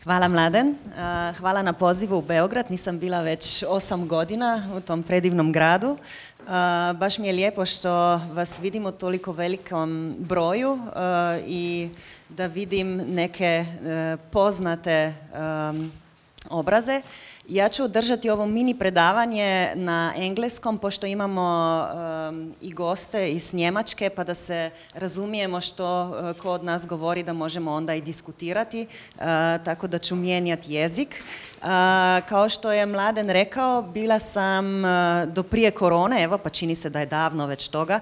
Hvala Mladen, hvala na pozivu u Beograd, nisam bila već 8 godina u tom predivnom gradu. Baš mi je lijepo što vas vidim u toliko velikom broju i da vidim neke poznate obraze. Ja ću držati ovo mini predavanje na engleskom, pošto imamo i goste iz Njemačke, pa da se razumijemo što ko od nas govori, da možemo onda i diskutirati, tako da ću mijenjati jezik. Kao što je Mladen rekao, bila sam do prije korone, evo pa čini se da je davno već toga,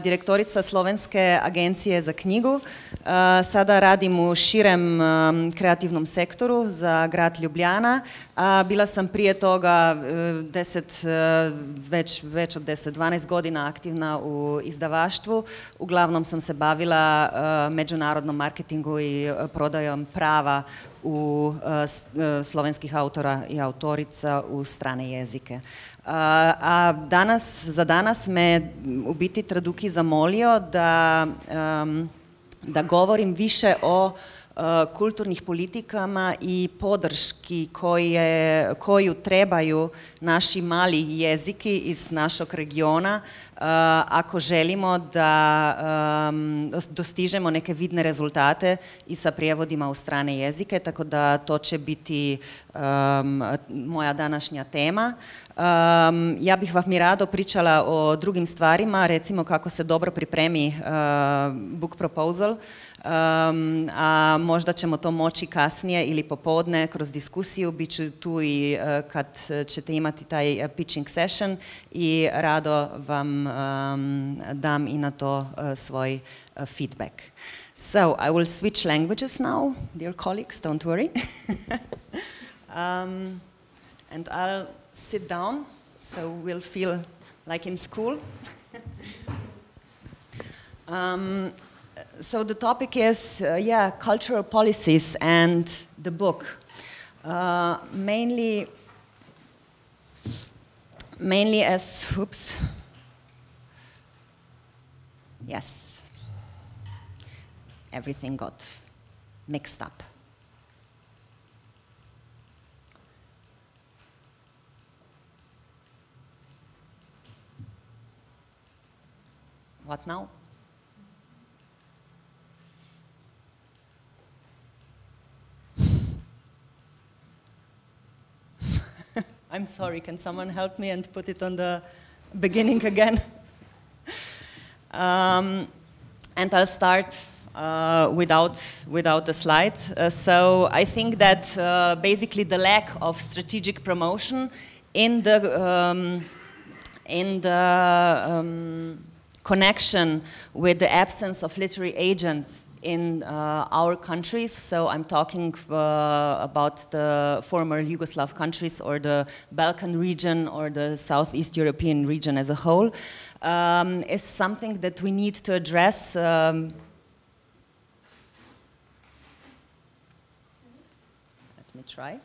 direktorica Slovenske agencije za knjigu. Sada radim u širem kreativnom sektoru za grad Ljubljana. Bila sam prije toga već od 10-12 godina aktivna u izdavaštvu. Uglavnom sam se bavila međunarodnom marketingu i prodajom prava u slovenskih autora i autorica u strane jezike. A za danas me u biti Traduki zamolio da govorim više o kulturnih politikama i podrški koju trebaju naši mali jeziki iz našeg regiona ako želimo da dostižemo neke vidne rezultate i sa prijevodima u strane jezike, tako da to će biti moja današnja tema. Ja bih vam i rado pričala o drugim stvarima, recimo kako se dobro pripremi book proposal, a možda ćemo to moći kasnije ili popodne kroz diskusiju. Bit ću tu i kad ćete imati taj pitching session i rado vam dam i na to svoj feedback. So, I will switch languages now, dear colleagues, don't worry. And I'll sit down, so we'll feel like in school. So the topic is, cultural policies and the book. Mainly as, oops, yes, everything got mixed up. What now? I'm sorry, can someone help me and put it on the beginning again? And I'll start without the slide. So I think that basically the lack of strategic promotion in the connection with the absence of literary agents in our countries, so I'm talking about the former Yugoslav countries or the Balkan region or the Southeast European region as a whole, is something that we need to address. Let me try.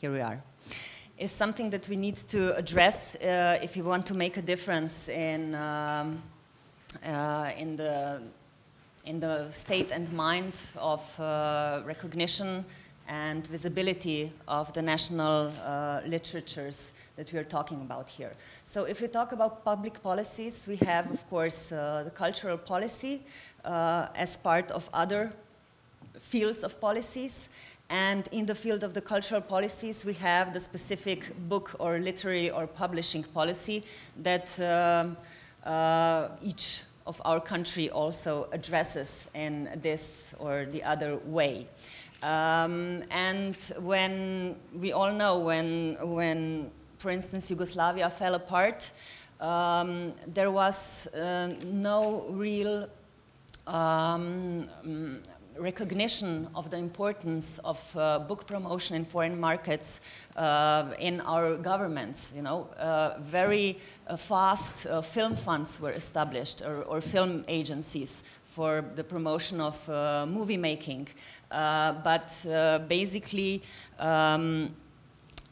Here we are, is something that we need to address if we want to make a difference in the state and mind of recognition and visibility of the national literatures that we are talking about here. So if we talk about public policies, we have, of course, the cultural policy as part of other fields of policies. And in the field of the cultural policies, we have the specific book or literary or publishing policy that each of our country also addresses in this or the other way. And when we all know when, for instance, Yugoslavia fell apart, there was no real recognition of the importance of book promotion in foreign markets in our governments. You know, very fast film funds were established, or film agencies for the promotion of movie making. But basically,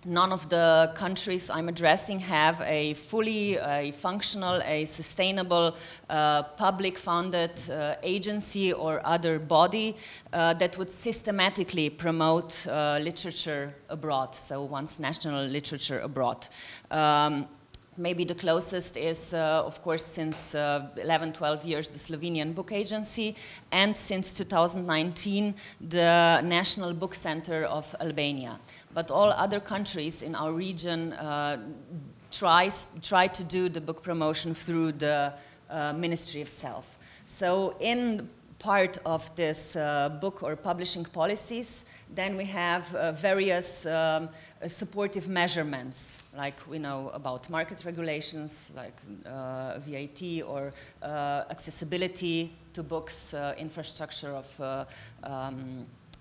none of the countries I'm addressing have a fully functional, sustainable, public-funded agency or other body that would systematically promote literature abroad, so one's national literature abroad. Maybe the closest is, of course, since 11, 12 years, the Slovenian Book Agency, and since 2019, the National Book Center of Albania. But all other countries in our region try to do the book promotion through the ministry itself. So in part of this book or publishing policies, then we have various supportive measurements, like we know about market regulations, like VAT, or accessibility to books, infrastructure of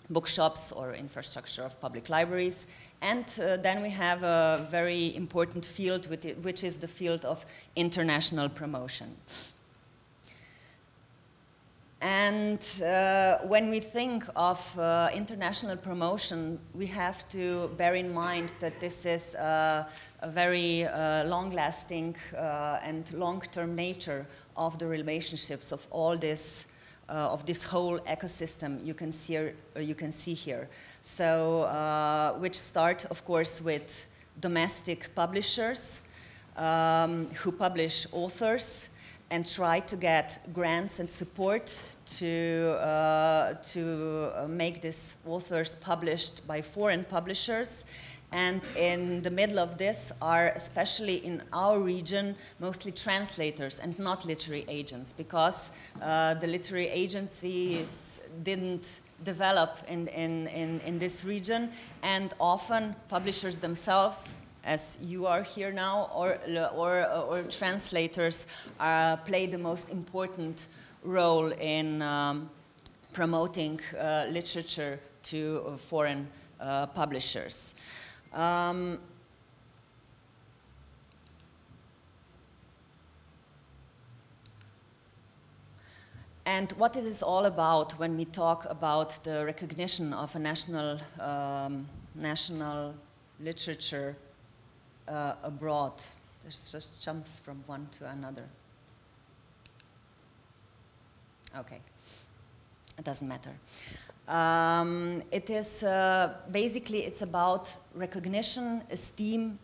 bookshops, or infrastructure of public libraries. And then we have a very important field, which is the field of international promotion. And when we think of international promotion, we have to bear in mind that this is a very long-lasting and long-term nature of the relationships of all this, of this whole ecosystem you can see here. So, which start, of course, with domestic publishers who publish authors and try to get grants and support to make these authors published by foreign publishers. And in the middle of this are, especially in our region, mostly translators and not literary agents, because the literary agencies didn't develop in this region, and often publishers themselves, as you are here now, or translators play the most important role in promoting literature to foreign publishers. And what it is all about when we talk about the recognition of a national literature abroad. There's just jumps from one to another. Okay, it doesn't matter. It is basically, it's about recognition, esteem,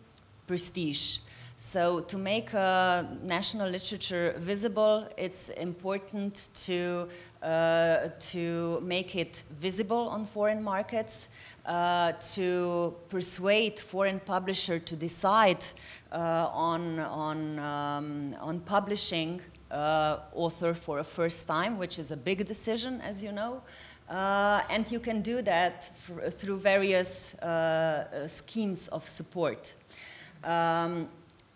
prestige. So to make national literature visible, it's important to make it visible on foreign markets, to persuade foreign publisher to decide on publishing author for a first time, which is a big decision, as you know. And you can do that through various schemes of support.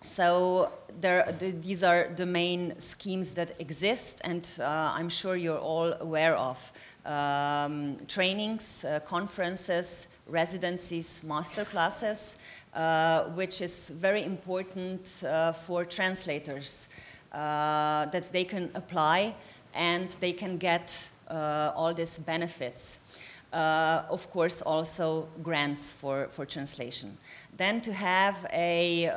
So these are the main schemes that exist, and I'm sure you're all aware of. Trainings, conferences, residencies, master classes, which is very important for translators, that they can apply and they can get all these benefits. Of course, also grants for translation. Then to have a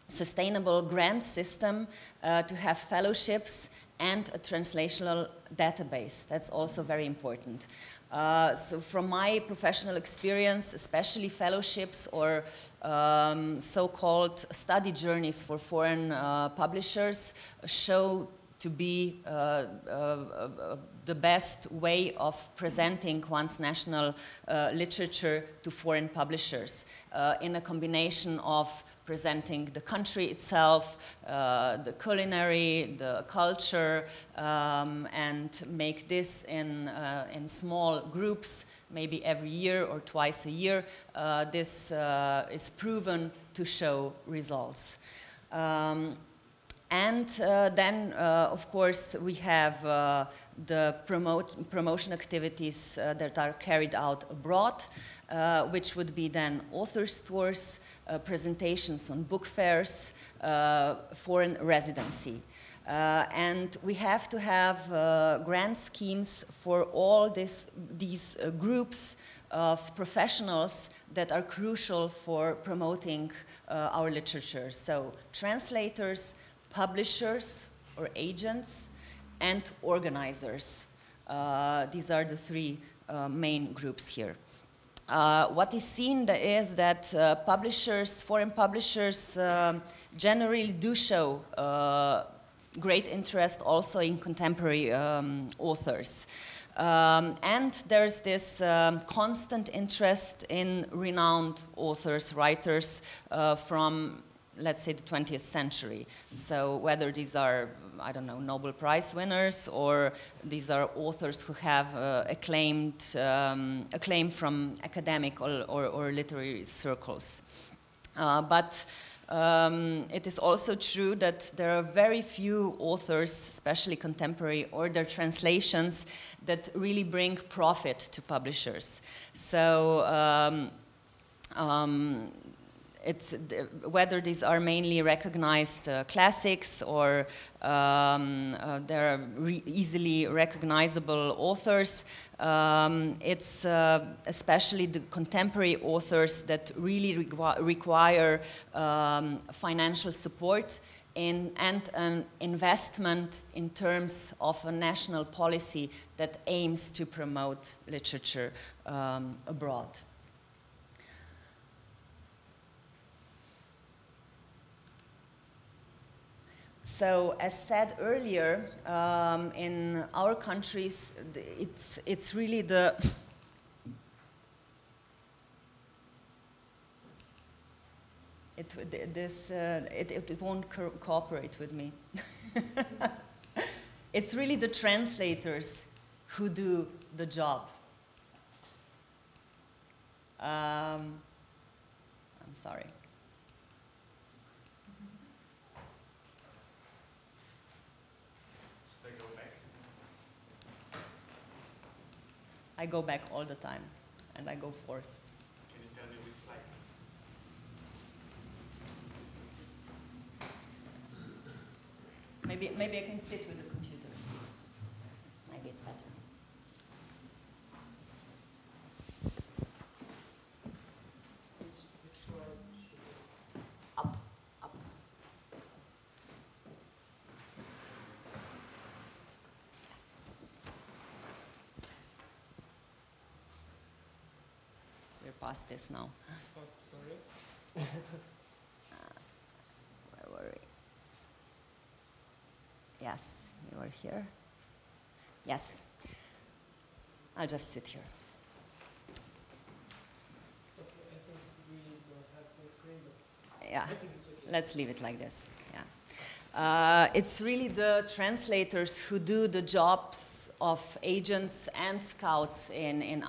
sustainable grant system, to have fellowships and a translational database. That's also very important. So from my professional experience, especially fellowships or so-called study journeys for foreign publishers show to be the best way of presenting one's national literature to foreign publishers, in a combination of presenting the country itself, the culinary, the culture, and make this in small groups, maybe every year or twice a year. This is proven to show results. And then, of course, we have the promotion activities that are carried out abroad, which would be then authors' tours, presentations on book fairs, foreign residency. And we have to have grant schemes for all these groups of professionals that are crucial for promoting our literature. So translators, publishers or agents, and organizers. These are the three main groups here. What is seen is that publishers, foreign publishers, generally do show great interest also in contemporary authors. And there's this constant interest in renowned authors, writers from, let's say, the 20th century. So whether these are, I don't know, Nobel Prize winners, or these are authors who have acclaim from academic or literary circles. But it is also true that there are very few authors, especially contemporary, or their translations that really bring profit to publishers. So whether these are mainly recognized classics or they're easily recognizable authors, it's especially the contemporary authors that really require financial support and an investment in terms of a national policy that aims to promote literature abroad. So, as said earlier, in our countries, it's really the it won't cooperate with me. It's really the translators who do the job. I'm sorry. I go back all the time, and I go forth. Can you tell me which slide? Maybe I can sit with the computer. Maybe it's better. Which slide should Up, up. We're past this now. Oh, sorry. Where were we? Yes, you were here. Yes. I'll just sit here. Okay, I think we don't have full screen, but Yeah, I think it's okay. let's leave it like this. Yeah. It's really the translators who do the jobs of agents and scouts in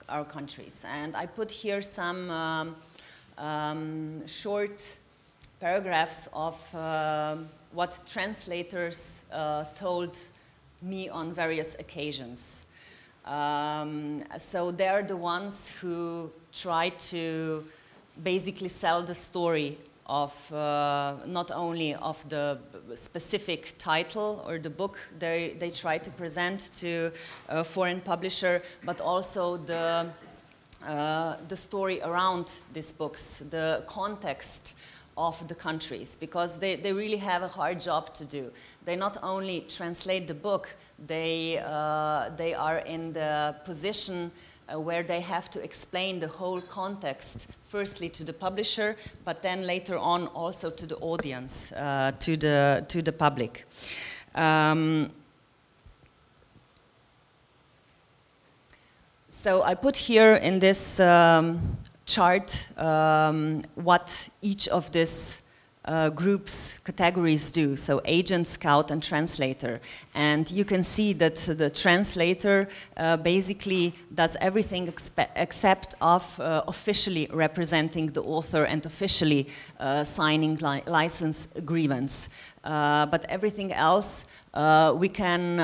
our countries. And I put here some short paragraphs of what translators told me on various occasions. So they're the ones who try to basically sell the story of not only of the specific title or the book they try to present to a foreign publisher, but also the story around these books, the context of the countries, because they really have a hard job to do. They not only translate the book, they are in the position where they have to explain the whole context, firstly to the publisher, but then later on also to the audience, to the public. So I put here in this chart what each of these groups, categories do, so agent, scout, and translator. And you can see that the translator basically does everything except of officially representing the author and officially signing license agreements. but everything else we can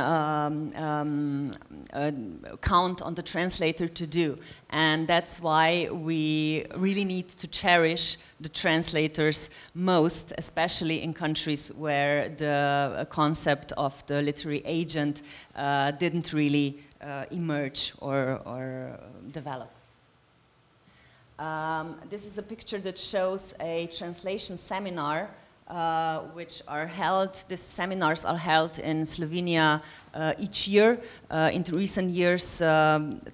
count on the translator to do. And that's why we really need to cherish the translators most, especially in countries where the concept of the literary agent didn't really emerge or develop. This is a picture that shows a translation seminar which are held. These seminars are held in Slovenia each year. In recent years,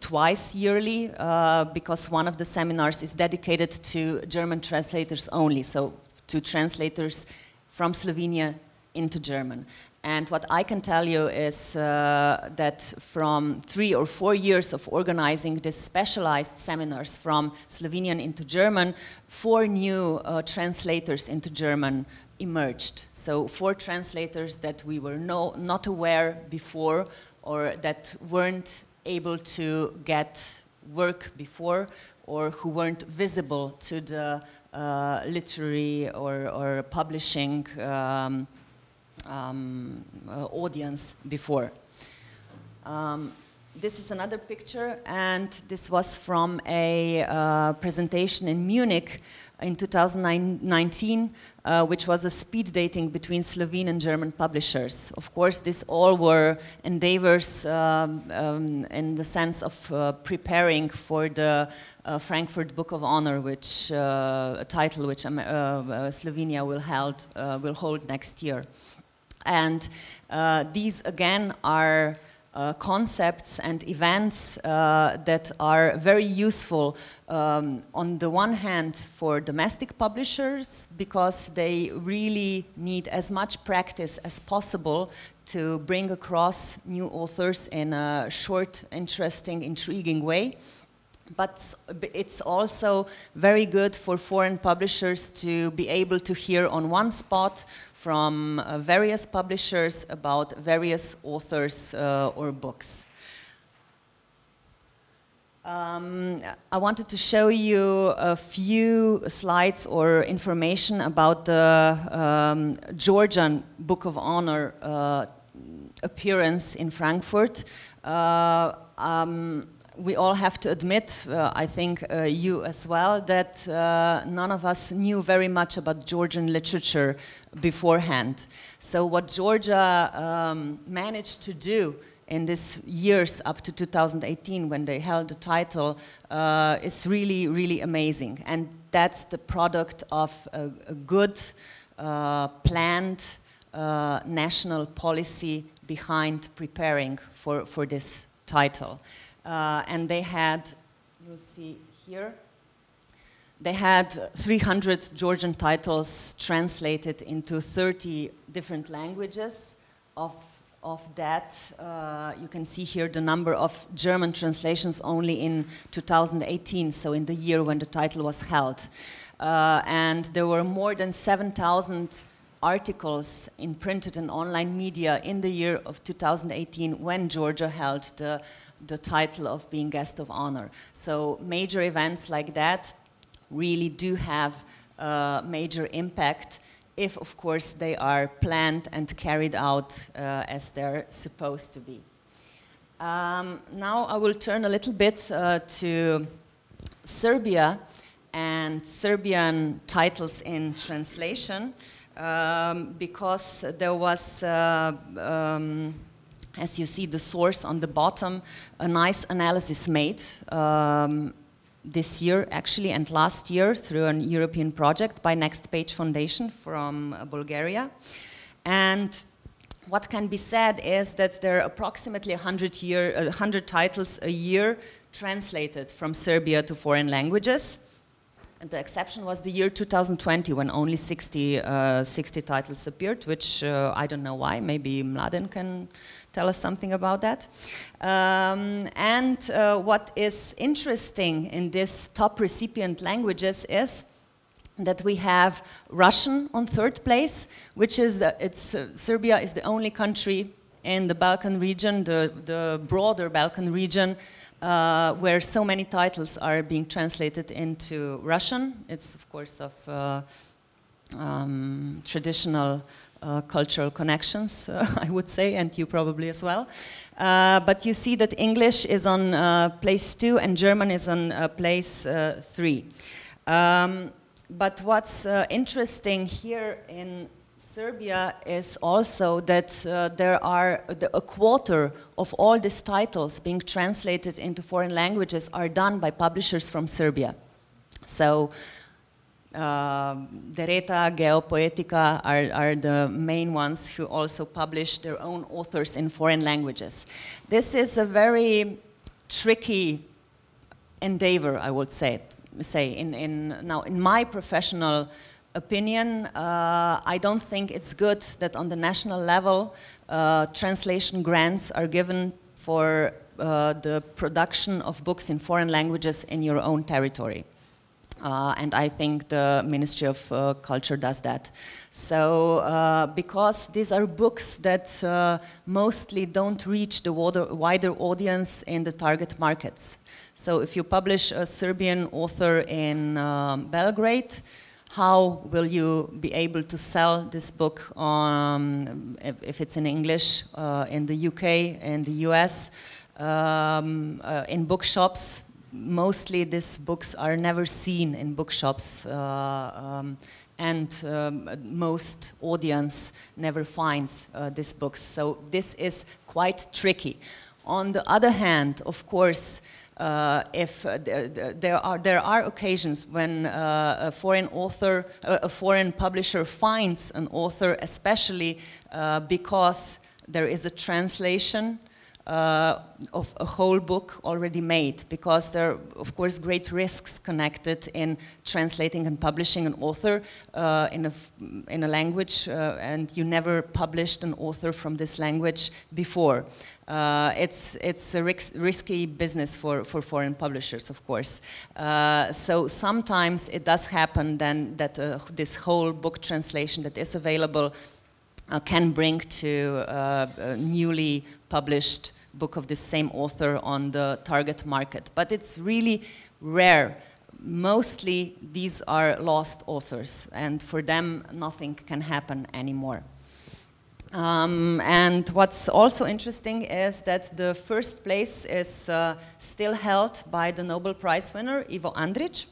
twice yearly, because one of the seminars is dedicated to German translators only, so to translators from Slovenia into German. And what I can tell you is that from 3 or 4 years of organizing these specialized seminars from Slovenian into German, 4 new translators into German emerged. So 4 translators that we were not aware before, or that weren't able to get work before, or who weren't visible to the literary or publishing audience before. This is another picture, and this was from a presentation in Munich in 2019, which was a speed dating between Slovene and German publishers. Of course, these all were endeavors in the sense of preparing for the Frankfurt Book of Honor, which a title which Slovenia will hold next year. And these again are concepts and events that are very useful on the one hand for domestic publishers, because they really need as much practice as possible to bring across new authors in a short, interesting, intriguing way. But it's also very good for foreign publishers to be able to hear on one spot from various publishers about various authors or books. I wanted to show you a few slides or information about the Georgian Book of Honor appearance in Frankfurt. We all have to admit, I think you as well, that none of us knew very much about Georgian literature beforehand. So what Georgia managed to do in these years up to 2018, when they held the title, is really, really amazing. And that's the product of a good, planned national policy behind preparing for this title. And they had, you'll see here, they had 300 Georgian titles translated into 30 different languages. Of that, you can see here the number of German translations only in 2018, so in the year when the title was held. And there were more than 7,000 articles in printed and online media in the year of 2018 when Georgia held the title of being guest of honor. So major events like that really do have a major impact if, of course, they are planned and carried out as they're supposed to be. Now I will turn a little bit to Serbia and Serbian titles in translation, because there was, as you see the source on the bottom, a nice analysis made this year actually and last year through an European project by Next Page Foundation from Bulgaria. And what can be said is that there are approximately 100 titles a year translated from Serbia to foreign languages. And the exception was the year 2020, when only 60 titles appeared, which I don't know why. Maybe Mladen can tell us something about that. And what is interesting in this top recipient languages is that we have Russian on 3rd place, which is, Serbia is the only country in the Balkan region, the broader Balkan region, where so many titles are being translated into Russian. It's, of course, of traditional cultural connections, I would say, and you probably as well. But you see that English is on place 2 and German is on place 3. But what's interesting here in Serbia is also that there are a quarter of all these titles being translated into foreign languages are done by publishers from Serbia. So Dereta, Geopoetica are the main ones who also publish their own authors in foreign languages. This is a very tricky endeavor, I would say. Now, in my professional opinion, I don't think it's good that on the national level translation grants are given for the production of books in foreign languages in your own territory. And I think the Ministry of Culture does that. So, because these are books that mostly don't reach the wider audience in the target markets. So if you publish a Serbian author in Belgrade, how will you be able to sell this book if it's in English in the UK, in the US, in bookshops? Mostly these books are never seen in bookshops and most audience never finds these books. So this is quite tricky. On the other hand, of course, if there are occasions when a foreign author, a foreign publisher finds an author, especially because there is a translation of a whole book already made, because there are, of course, great risks connected in translating and publishing an author in a language, and you never published an author from this language before. It's a risky business for foreign publishers, of course. So sometimes it does happen then that this whole book translation that is available can bring to a newly published book of the same author on the target market. But it's really rare. Mostly these are lost authors, and for them nothing can happen anymore. And what's also interesting is that the first place is still held by the Nobel Prize winner, Ivo Andrić.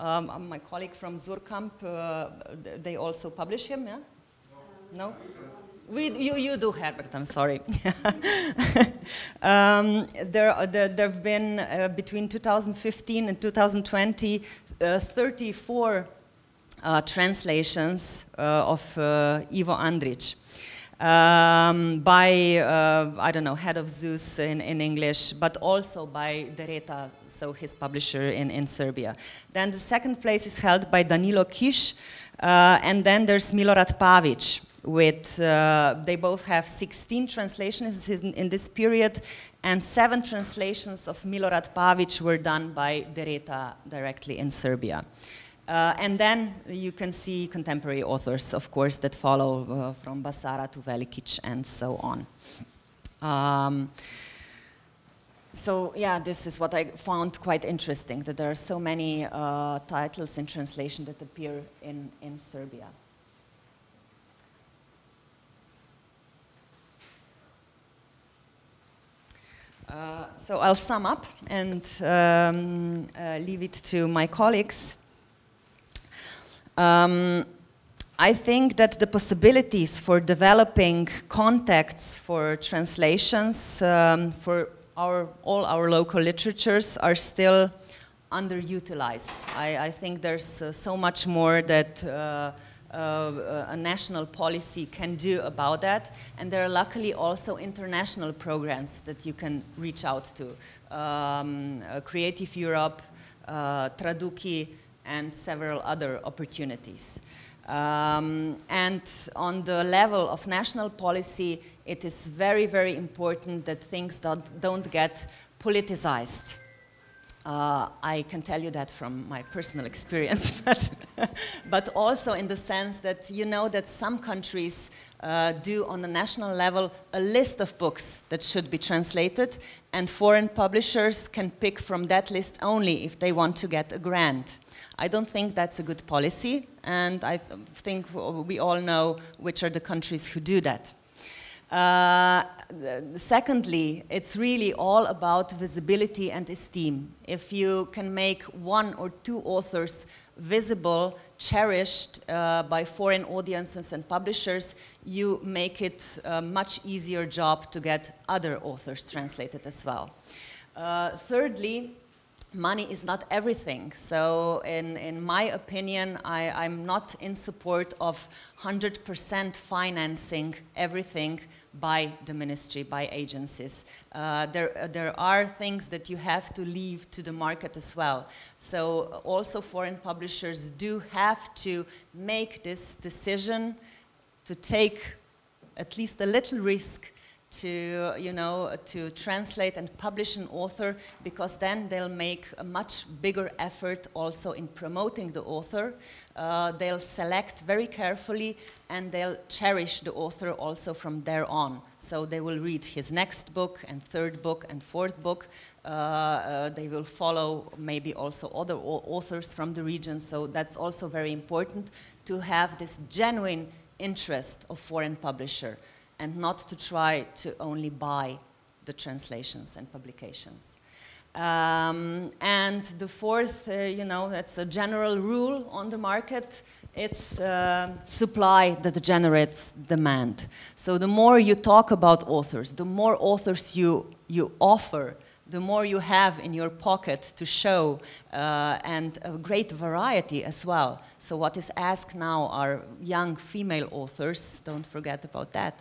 My colleague from Zurkamp, they also publish him, yeah? No? You do, Herbert, I'm sorry. There have been, between 2015 and 2020, 34 translations of Ivo Andrić by, I don't know, Head of Zeus in English, but also by Dereta, so his publisher in Serbia. Then the second place is held by Danilo Kiš, and then there's Milorad Pavić. They both have 16 translations in this period, and 7 translations of Milorad Pavić were done by Dereta directly in Serbia. And then you can see contemporary authors, of course, that follow from Basara to Velikić and so on. So yeah, this is what I found quite interesting, that there are so many titles in translation that appear in Serbia. So I'll sum up and leave it to my colleagues. I think that the possibilities for developing contacts for translations for all our local literatures are still underutilized. I think there's so much more that a national policy can do about that, and there are luckily also international programs that you can reach out to. Creative Europe, Traduki, and several other opportunities. And on the level of national policy, it is very, very important that things don't get politicized. I can tell you that from my personal experience, but also in the sense that you know that some countries do on the national level a list of books that should be translated, and foreign publishers can pick from that list only if they want to get a grant. I don't think that's a good policy, and I think we all know which are the countries who do that. Secondly, it's really all about visibility and esteem. If you can make one or two authors visible, cherished by foreign audiences and publishers, you make it a much easier job to get other authors translated as well. Thirdly, money is not everything. So in my opinion, I'm not in support of 100% financing everything by the ministry, by agencies. There are things that you have to leave to the market as well. So also foreign publishers do have to make this decision to take at least a little risk to, to translate and publish an author, because then they'll make a much bigger effort also in promoting the author. They'll select very carefully, and they'll cherish the author also from there on. So they will read his next book and third book and fourth book. They will follow maybe also other authors from the region. So that's also very important to have this genuine interest of foreign publisher, and not to try to only buy the translations and publications. And the fourth, that's a general rule on the market. It's supply that generates demand. So the more you talk about authors, the more authors you offer, the more you have in your pocket to show, and a great variety as well. So what is asked now are young female authors, don't forget about that.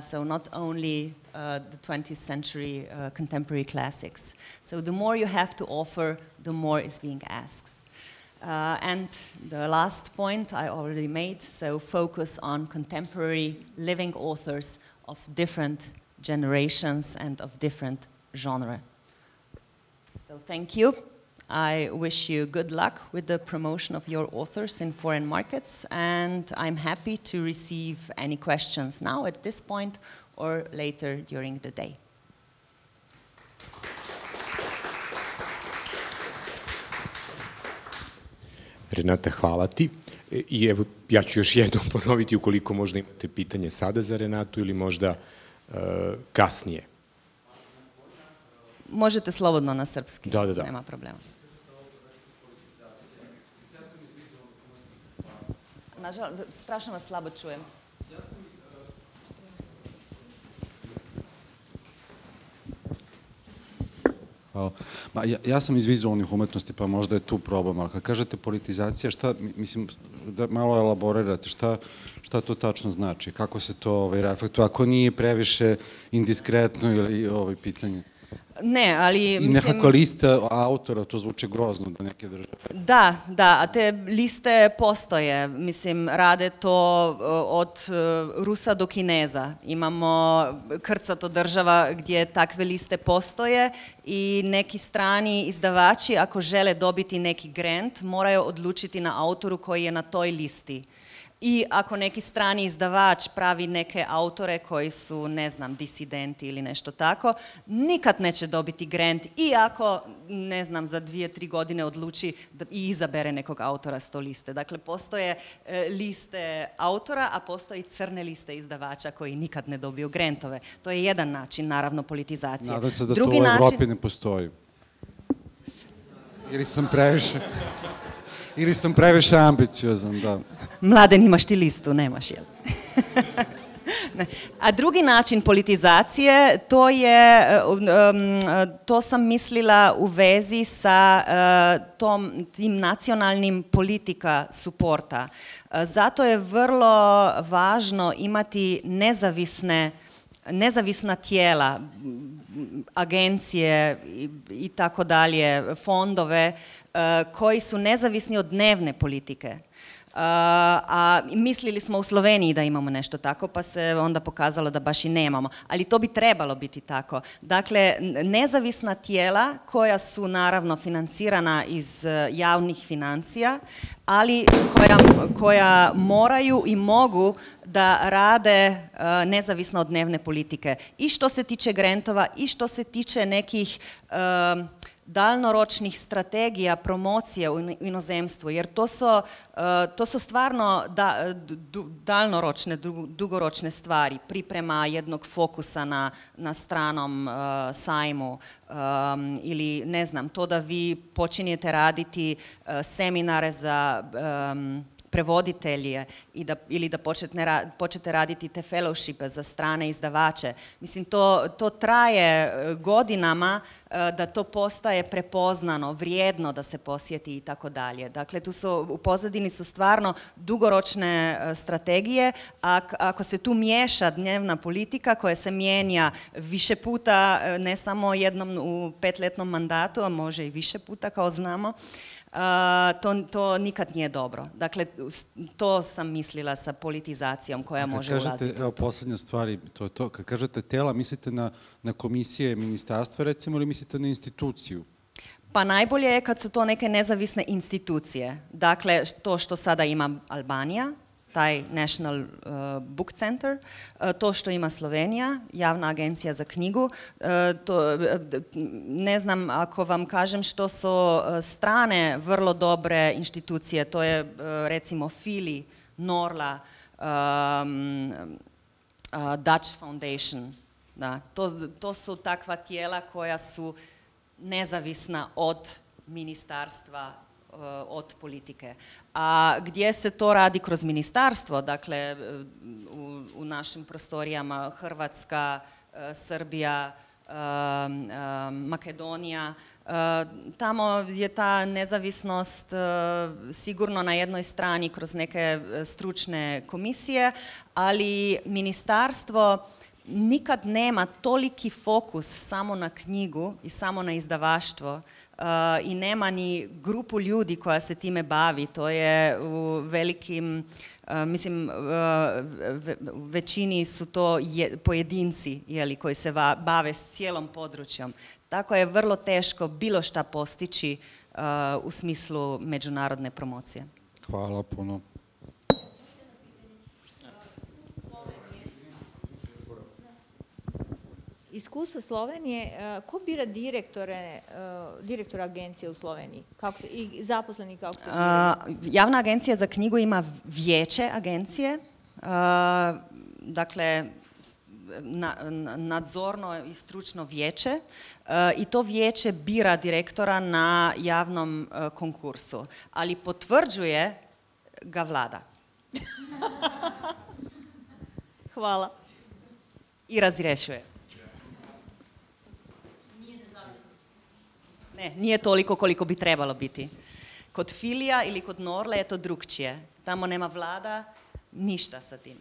So not only the 20th century contemporary classics. So the more you have to offer, the more is being asked. And the last point I already made, so focus on contemporary living authors of different generations and of different genre. So thank you. I wish you good luck with the promotion of your authors in foreign markets, and I'm happy to receive any questions now at this point or later during the day. Renata, hvala ti. I evo, ja ću još jednom ponoviti ukoliko možda imate pitanje sada za Renatu ili možda kasnije. Možete slobodno na srpski, da. Nema problema. Nažalost, strašno vas slabo čujem. Hvala. Ja sam iz vizualnih umetnosti, pa možda je tu problem, ali kad kažete politizacija, šta, mislim, da malo elaborirate, šta to tačno znači, kako se to reflektuje, ako nije previše indiskretno ili pitanje? Ne, ali... I nekakva lista autora, to zvuče grozno da neke države... Da, a te liste postoje. Mislim, rade to od Rusa do Kineza. Imamo krcato država gdje takve liste postoje i neki strani izdavači, ako žele dobiti neki grant, moraju odlučiti na autoru koji je na toj listi. I ako neki strani izdavač pravi neke autore koji su, ne znam, disidenti ili nešto tako, nikad neće dobiti grant, iako, ne znam, za 2-3 godine odluči i izabere nekog autora s to liste. Dakle, postoje liste autora, a postoje i crne liste izdavača koji nikad ne dobiju grantove. To je jedan način, naravno, politizacije. Nadam se da to u Evropi ne postoji. Ili sam previše ambiciozan, da. Mladen, imaš ti listu, nemaš, jel? A drugi način politizacije, to sam mislila u vezi sa tim nacionalnim politika suporta. Zato je vrlo važno imati nezavisna tijela, agencije i tako dalje, fondove koji su nezavisni od dnevne politike. A mislili smo u Sloveniji da imamo nešto tako, pa se onda pokazalo da baš i nemamo. Ali to bi trebalo biti tako. Dakle, nezavisna tijela koja su naravno financirana iz javnih financija, ali koja moraju i mogu da rade nezavisno od dnevne politike. I što se tiče grantova, i što se tiče nekih daljnoročnih strategija promocije u inozemstvu, jer to su stvarno daljnoročne, dugoročne stvari, priprema jednog fokusa na stranom sajmu ili ne znam, to da vi počinjete raditi seminare za prevoditelje ili da počnete raditi te fellowshipe za strane izdavače. Mislim, to traje godinama da to postaje prepoznano, vrijedno da se posjeti i tako dalje. Dakle, u pozadini su stvarno dugoročne strategije, a ako se tu miješa dnevna politika koja se mijenja više puta, ne samo jednom u 5-letnom mandatu, a može i više puta, kao znamo, to nikad nije dobro. Dakle, to sam mislila sa politizacijom koja može ulaziti. Evo, posljednja stvar, to je to. Kad kažete tela, mislite na komisije ministarstva, recimo, ili mislite na instituciju? Pa najbolje je kad su to neke nezavisne institucije. Dakle, to što sada ima Albanija, taj National Book Center, to što ima Slovenija, javna agencija za knjigu, ne znam ako vam kažem što su strane vrlo dobre institucije, to je recimo Fili, Norla, Dutch Foundation, da, to su takva tijela koja su nezavisna od ministarstva, od politike. A gdje se to radi kroz ministarstvo, dakle u našim prostorijama Hrvatska, Srbija, Makedonija, tamo je ta nezavisnost sigurno na jednoj strani kroz neke stručne komisije, ali ministarstvo nikad nema toliki fokus samo na knjigu i samo na izdavaštvo i nema ni grupu ljudi koja se time bavi. To je u velikim, mislim, u većini su to pojedinci koji se bave s cijelom područjom. Tako je vrlo teško bilo šta postići u smislu međunarodne promocije. Hvala puno. Iskustvo Slovenije, ko bira direktora agencije u Sloveniji i zaposleni kako se bira? Javna agencija za knjigu ima vijeće agencije, dakle nadzorno i stručno vijeće i to vijeće bira direktora na javnom konkursu, ali potvrđuje ga vlada. Hvala. I razrješuje. Ne, nije toliko koliko bi trebalo biti. Kod Filija ili kod Norle je to drukčije. Tamo nema vlada, ništa sa tim.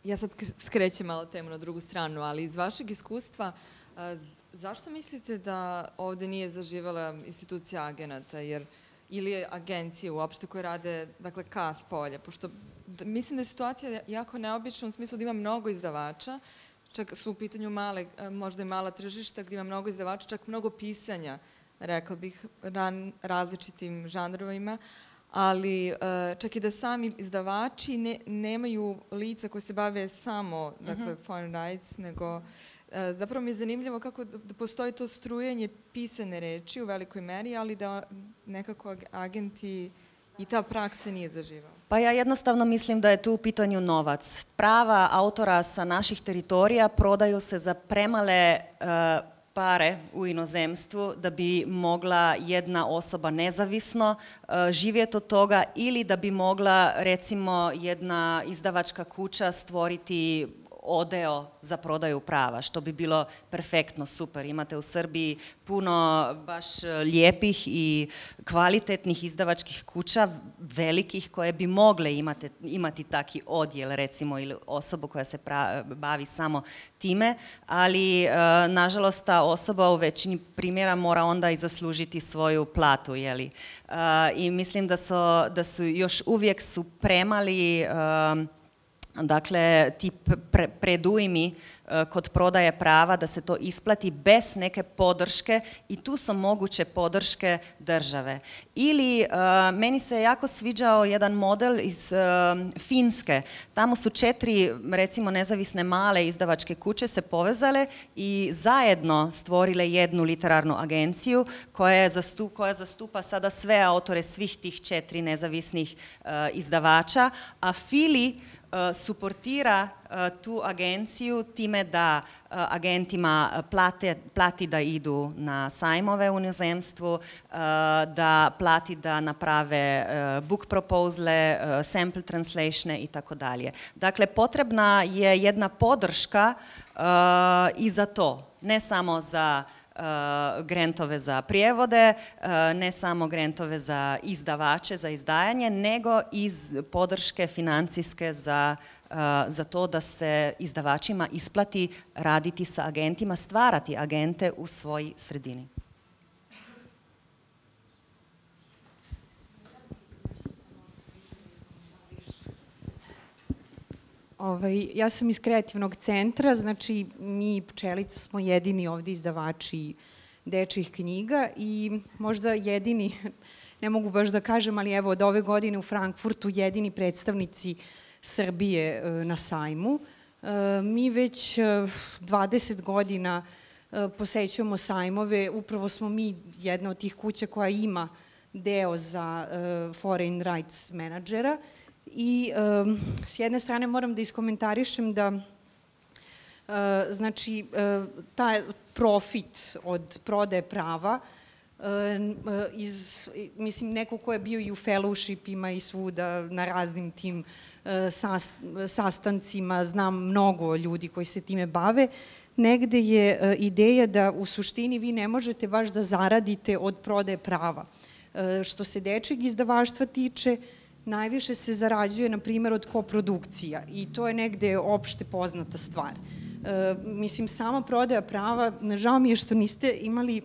Ja sad skrećem malo temu na drugu stranu, ali iz vašeg iskustva, zašto mislite da ovdje nije zaživjela institucija agenata, ili agencije uopšte koje rade, dakle, ka s polja? Pošto mislim da je situacija jako neobična u smislu da ima mnogo izdavača, čak su u pitanju male, možda i mala tržišta gdje ima mnogo izdavača, čak mnogo pisanja, rekla bih, različitim žanrovima, ali čak i da sami izdavači nemaju lica koje se bave samo, dakle, foreign rights, nego zapravo mi je zanimljivo kako da postoji to strujenje pisane reči u velikoj meri, ali da nekako agenti i ta praksa nije zaživala. Pa ja jednostavno mislim da je tu u pitanju novac. Prava autora sa naših teritorija prodaju se za premale pare u inozemstvu da bi mogla jedna osoba nezavisno živjeti od toga ili da bi mogla, recimo, jedna izdavačka kuća stvoriti odeo za prodaju prava, što bi bilo perfektno, super. Imate u Srbiji puno baš lijepih i kvalitetnih izdavačkih kuća, velikih, koje bi mogle imati taki odjel, recimo, ili osobu koja se bavi samo time, ali nažalost ta osoba u većini primjera mora onda i zaslužiti svoju platu, jeli? I mislim da su još uvijek su premali dakle, ti predujmi kod prodaje prava da se to isplati bez neke podrške i tu su moguće podrške države. Ili, meni se jako sviđao jedan model iz Finske. Tamo su 4, recimo, nezavisne male izdavačke kuće se povezale i zajedno stvorile jednu literarnu agenciju koja zastupa sada sve autore svih tih 4 nezavisnih izdavača, a Fili suportira tu agenciju time da agentima plati da idu na sajmove u inozemstvu, da plati da naprave book proposale, sample translatione i tako dalje. Dakle, potrebna je jedna podrška i za to, ne samo za grantove za prijevode, ne samo grantove za izdavače, za izdajanje, nego iz podrške financijske za to da se izdavačima isplati raditi sa agentima, stvarati agente u svojoj sredini. Ja sam iz kreativnog centra, znači mi pčelice smo jedini ovde izdavači dečjih knjiga i možda jedini, ne mogu baš da kažem, ali evo od ove godine u Frankfurtu jedini predstavnici Srbije na sajmu. Mi već 20 godina posećujemo sajmove, upravo smo mi jedna od tih kuća koja ima deo za foreign rights menadžera. I s jedne strane moram da iskomentarišem da znači taj profit od prodaje prava mislim neko ko je bio i u fellowshipima i svuda na raznim tim sastancima, znam mnogo ljudi koji se time bave, negde je ideja da u suštini vi ne možete baš da zaradite od prodaje prava. Što se dečjeg izdavaštva tiče, najviše se zarađuje, na primjer, od koprodukcija i to je negde opšte poznata stvar. Mislim, sama prodaja prava, žao mi je što niste imali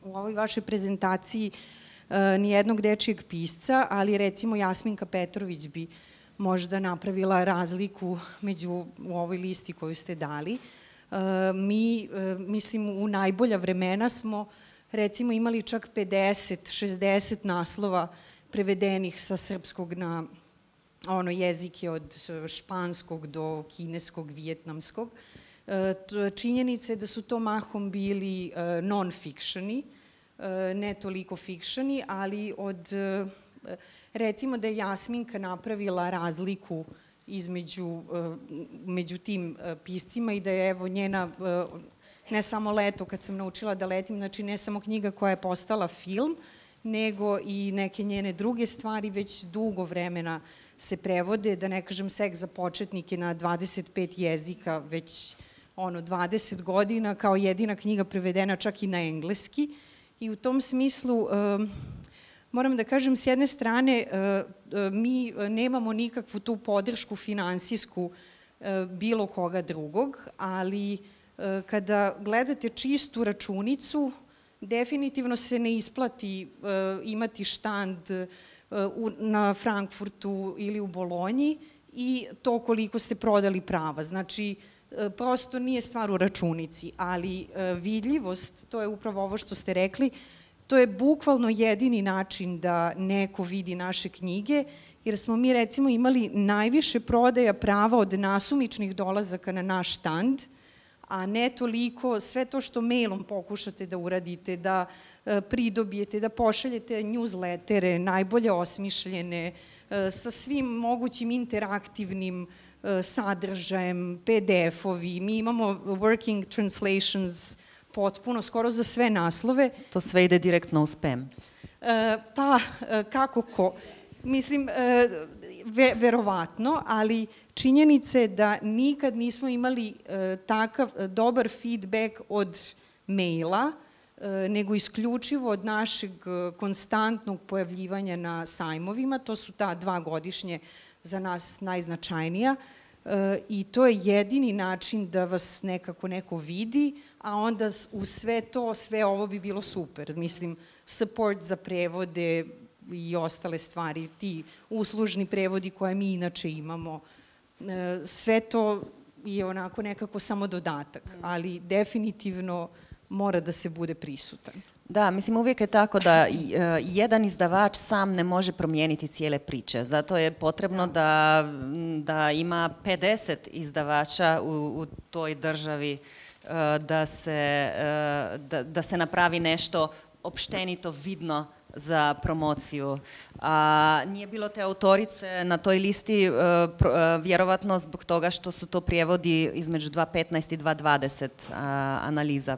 u ovoj vašoj prezentaciji nijednog dečijeg pisca, ali recimo Jasminka Petrović bi možda napravila razliku u ovoj listi koju ste dali. Mi, mislim, u najbolja vremena smo recimo imali čak 50-60 naslova prevedenih sa srpskog na jezike od španskog do kineskog, vijetnamskog. Činjenica je da su to mahom bili non-fikšeni, ne toliko fikšeni, ali recimo da je Jasminka napravila razliku među tim piscima i da je evo njena, ne samo Leto kad sam naučila da letim, znači ne samo knjiga koja je postala film, nego i neke njene druge stvari već dugo vremena se prevode, da ne kažem Seks za početnike na 25 jezika, već 20 godina, kao jedina knjiga prevedena čak i na engleski. I u tom smislu, moram da kažem, s jedne strane, mi nemamo nikakvu tu podršku finansijsku bilo koga drugog, ali kada gledate čistu računicu, definitivno se ne isplati imati štand na Frankfurtu ili u Bolonji i to koliko ste prodali prava. Znači, prosto nije stvar u računici, ali vidljivost, to je upravo ovo što ste rekli, to je bukvalno jedini način da neko vidi naše knjige, jer smo mi recimo imali najviše prodaja prava od nasumičnih dolazaka na naš štand, a ne toliko sve to što mailom pokušate da uradite, da pridobijete, da pošaljete newslettere, najbolje osmišljene, sa svim mogućim interaktivnim sadržajem, PDF-ovi, mi imamo working translations potpuno, skoro za sve naslove. To sve ide direktno u spam. Pa, kako ko? Mislim, verovatno, ali činjenica je da nikad nismo imali takav dobar feedback od maila, nego isključivo od našeg konstantnog pojavljivanja na sajmovima. To su ta 2 godišnje za nas najznačajnija i to je jedini način da vas nekako neko vidi, a onda uz sve to, sve ovo bi bilo super. Mislim, support za prevode i ostale stvari, ti uslužni prevodi koje mi inače imamo, Sve to je onako nekako samo dodatak, ali definitivno mora da se bude prisutan. Da, mislim uvijek je tako da jedan izdavač sam ne može promijeniti cijele priče. Zato je potrebno da ima 50 izdavača u toj državi da se napravi nešto opštenito vidno za promociju. Nije bilo te autorice na toj listi vjerovatno zbog toga što su to prijevodi između 2.15 i 2.20 analiza,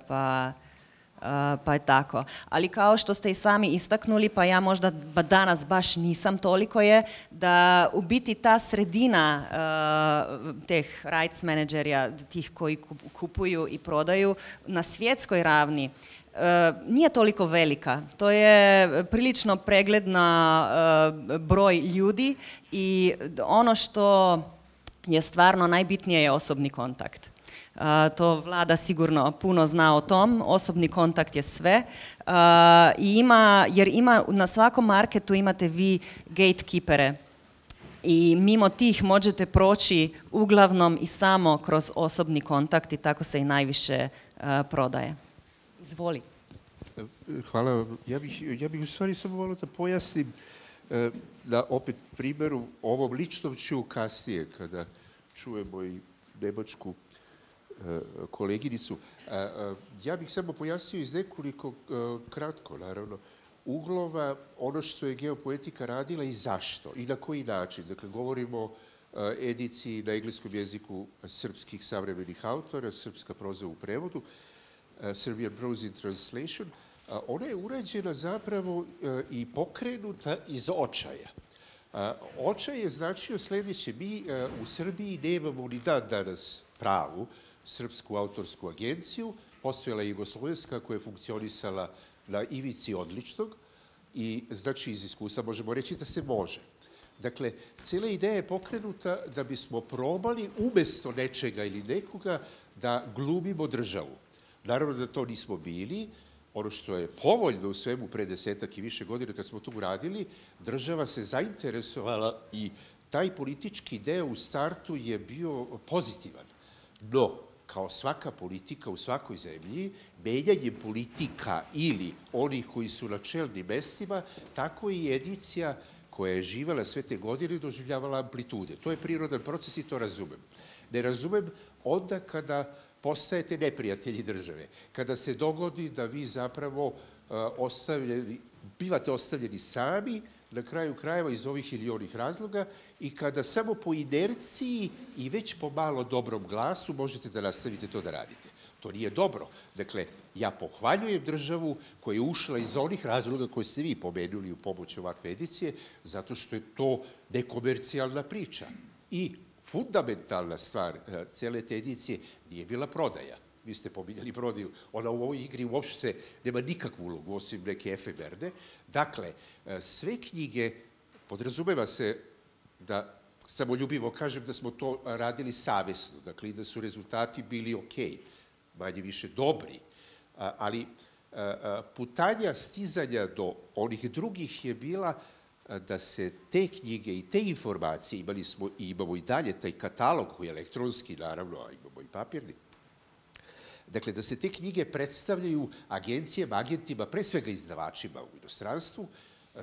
pa je tako. Ali kao što ste i sami istaknuli, pa ja možda danas baš nisam toliko je, da u biti ta sredina teh rights menadžerja, tih koji kupuju i prodaju na svjetskoj ravni, nije toliko velika. To je prilično pregledna broj ljudi i ono što je stvarno najbitnije je osobni kontakt. To vlada sigurno puno zna o tom, osobni kontakt je sve. Jer na svakom marketu imate vi gatekeepere i mimo tih možete proći uglavnom i samo kroz osobni kontakt i tako se i najviše prodaje. Izvoli. Hvala. Ja bih u stvari samo volio da pojasnim da opet primjeru ovom ličnom ću kasnije kada čujemo i nemačku koleginicu. Ja bih samo pojasnio iz nekoliko kratko, naravno, uglova ono što je geopoetika radila i zašto i na koji način. Dakle, govorimo o ediciji na engleskom jeziku srpskih savremenih autora, srpska proza u prevodu, Serbian Prose in Translation. Ona je urađena zapravo i pokrenuta iz očaja. Očaj je značio sljedeće. Mi u Srbiji nemamo ni dan danas pravu srpsku autorsku agenciju. Postojala je jugoslovenska koja je funkcionisala na ivici odličnog i znači iz iskustva možemo reći da se može. Dakle, cijela ideja je pokrenuta da bismo probali umjesto nečega ili nekoga da glumimo državu. Naravno da to nismo bili. Ono što je povoljno u svemu pre 10-ak i više godina kad smo to uradili, država se zainteresovala i taj politički deo u startu je bio pozitivan. No, kao svaka politika u svakoj zemlji, menjanjem politika ili onih koji su na čelnim mestima, tako i edicija koja je živela sve te godine doživljavala amplitude. To je prirodan proces i to razumem. Ne razumem onda kada postajete neprijatelji države, kada se dogodi da vi zapravo bivate ostavljeni sami, na kraju krajeva iz ovih ili onih razloga, i kada samo po inerciji i već po malo dobrom glasu možete da nastavite to da radite. To nije dobro. Dakle, ja pohvaljujem državu koja je ušla iz onih razloga koje ste vi pomenuli u pomoći ovakve edicije, zato što je to nekomercijalna priča. I fundamentalna stvar cele te edicije nije bila prodaja. Vi ste pominjali prodaju. Ona u ovoj igri uopšte nema nikakvu ulogu, osim neke efemerne. Dakle, sve knjige, podrazumeva se da samoljubivo kažem da smo to radili savesno, dakle i da su rezultati bili okej, manje više dobri, ali putanja stizanja do onih drugih je bila da se te knjige i te informacije, imali smo i imamo i dalje taj katalog koji je elektronski, naravno, a imamo i papirni, dakle, da se te knjige predstavljaju agencijama, agentima, pre svega izdavačima u inostranstvu,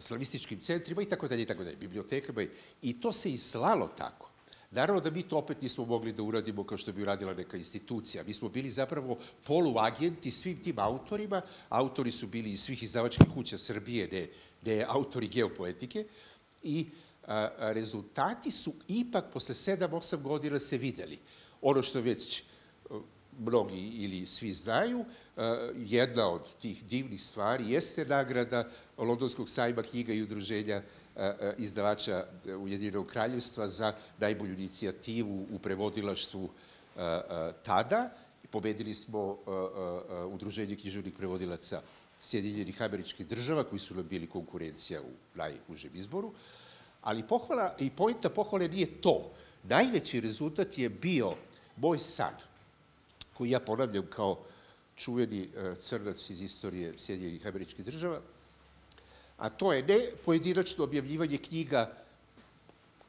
slavističkim centrima i tako dalje, bibliotekama, i to se i slalo tako. Naravno da mi to opet nismo mogli da uradimo kao što bi uradila neka institucija. Mi smo bili zapravo poluagenti svim tim autorima. Autori su bili iz svih izdavačkih kuća Srbije, ne autori geopoetike. I rezultati su ipak posle 7-8 godina se videli. Ono što već mnogi ili svi znaju, jedna od tih divnih stvari jeste nagrada Londonskog sajma knjiga i udruženja izdavača Ujedinjenog kraljevstva za najbolju inicijativu u prevodilaštvu tada. Pobedili smo Udruženje književnih prevodilaca Sjedinjenih Američkih Država, koji su nam bili konkurencija u najužem izboru. Ali pohvala i poenta pohvale nije to. Najveći rezultat je bio moj san, koji ja ponavljam kao čuveni crnac iz istorije Sjedinjenih Američkih Država, a to je ne pojedinačno objavljivanje knjiga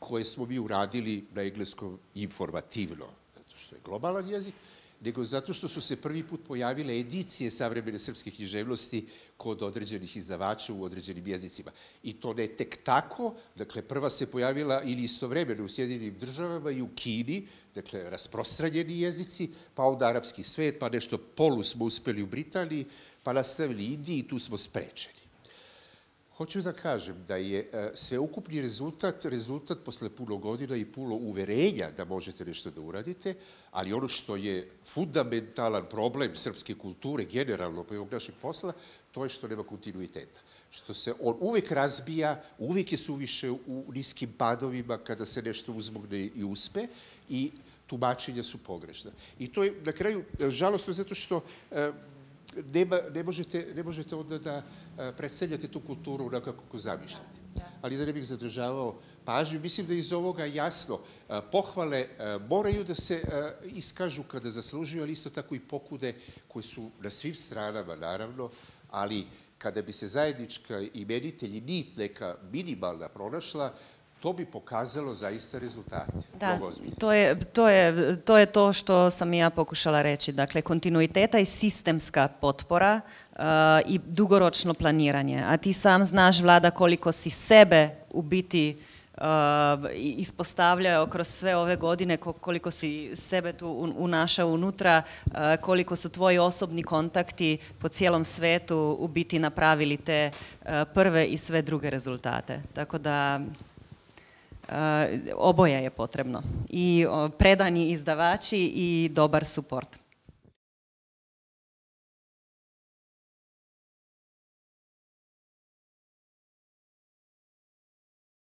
koje smo mi uradili na engleskom informativno, zato što je globalan jezik, nego zato što su se prvi put pojavile edicije savremene srpske književnosti kod određenih izdavača u određenim jezicima. I to ne tek tako, dakle, prva se pojavila ili istovremeno u Sjedinim državama i u Kini, dakle, rasprostranjeni jezici, pa onda arapski svet, pa nešto polu smo uspeli u Britaniji, pa nastavili Indiji i tu smo sprečeni. Hoću da kažem da je sveukupni rezultat posle puno godina i puno uverenja da možete nešto da uradite, ali ono što je fundamentalan problem srpske kulture, generalno pa i ovog našeg posla, to je što nema kontinuiteta. Što se on uvek razbija, uvek je suviše u niskim padovima kada se nešto uzmogne i uspe i tumačenja su pogrešna. I to je na kraju žalostno zato što ne možete onda da predstavljate tu kulturu onako kako zamišljate. Ali da ne bih zadržavao pažnju, mislim da je iz ovoga jasno. Pohvale moraju da se iskažu kada zaslužuju, ali isto tako i pokude koje su na svim stranama, naravno, ali kada bi se zajednička imenitelj i nit neka minimalna pronašla, to bi pokazalo zaista rezultate. Da, to je to što sam i ja pokušala reći. Dakle, kontinuiteta i sistemska potpora i dugoročno planiranje. A ti sam znaš, Vlada, koliko si sebe u biti ispostavljao kroz sve ove godine, koliko si sebe tu unašao unutra, koliko su tvoji osobni kontakti po cijelom svetu u biti napravili te prve i sve druge rezultate. Tako da oboje je potrebno. I predani izdavači i dobar suport.